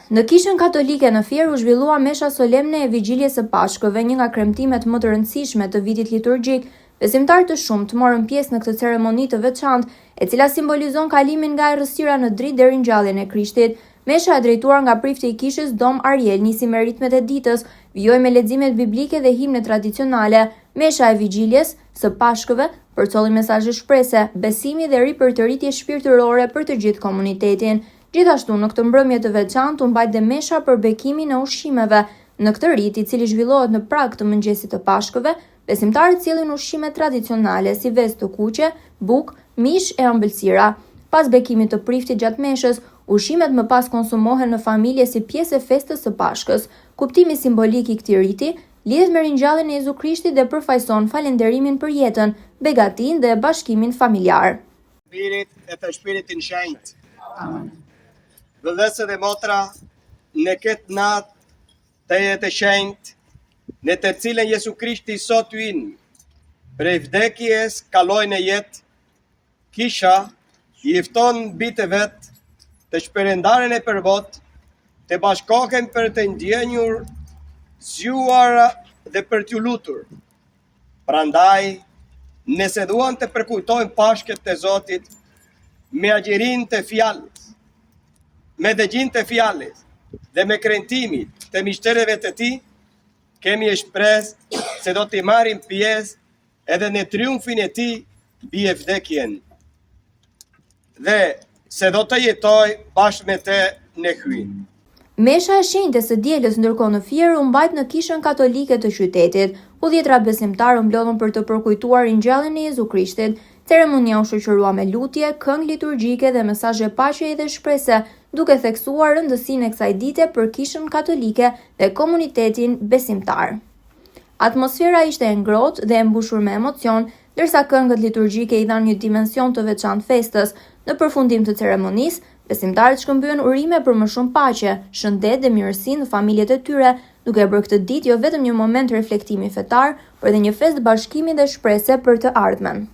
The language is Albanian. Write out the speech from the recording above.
Në Kishën Katolike në Fier u zhvillua mesha solemne e Vigjiljes së Pashkëve, një nga kremtimet më të rëndësishme të vitit liturgjik. Besimtarë të shumtë morën pjesë në këtë ceremoni të veçantë, e cila simbolizon kalimin nga errësira në dritë deri në ngjalljen e Krishtit. Mesha e drejtuar nga prifti i kishës Dom Ariel nisi me ritmet e ditës, vijoi me leximet biblike dhe himne tradicionale. Mesha e Vigjiljes së Pashkëve përcolli mesazhe shprese, besimi dhe ripërtëritje shpirtërore për të gjithë komunitetin. Gjithashtu, në këtë mbrëmje të veçantë u mbajt dhe mesha për bekimin e ushqimeve. Në këtë rit, i cili zhvillohet në prag të mëngjesit të Pashkëve, besimtarët sjellin ushqime tradicionale si vezë të kuqe, bukë, mish e ëmbëlsira. Pas bekimit të priftit gjatë meshës, ushqimet më pas konsumohen në familje si pjesë e festës së Pashkës. Kuptimi simbolik i këtij riti lidhet me ringjalljen e Jezu Krishtit dhe përfaqëson falënderimin për jetën, begatinë dhe bashkimin familjar. Spirit e të Shpiritin Shenjtë. Amen. Vëllezër dhe motra, në këtë natë të jetë shenjtë, në të cilën Jesu Krishti sot hynë, prej vdekjes kaloi në jetë, Kisha i fton bijtë vetë të shpërndaren e përbot, të bashkohen për të ndjenjur, zgjuar dhe për t'u lutur. Prandaj, nëse duan të përkujtojnë Pashkët të Zotit, me agjerin të fjalës, me dëgjim të fjalës dhe me kremtimin të mishtereve të tij, kemi shpresë se do të marrim pjesë edhe në triumfin e tij mbi vdekjen dhe se do të jetoj bashkë me të në hyn. Mesha e shenjtë së dielës ndërkohë në Fier u mbajt në Kishën Katolike të qytetit. Udhjetëra besimtarë mbledhën për të përkujtuar ringjalljen e Jezu Krishtit. Ceremonia u shoqërua me lutje, këngë liturgjike dhe mesazhe paqeje dhe shprese, duke theksuar rëndësinë e kësaj dite për Kishën Katolike dhe komunitetin besimtar. Atmosfera ishte e ngrohtë dhe e mbushur me emocion, ndërsa këngët liturgjike i dhanë një dimension të veçantë festës. Në përfundim të ceremonisë, besimtarët shkëmbyen urime për më shumë paqe, shëndet dhe mirësi në familjet e tyre, duke bërë këtë ditë jo vetëm një moment reflektimi fetar, por edhe një festë bashkimi dhe shprese për të ardhmen.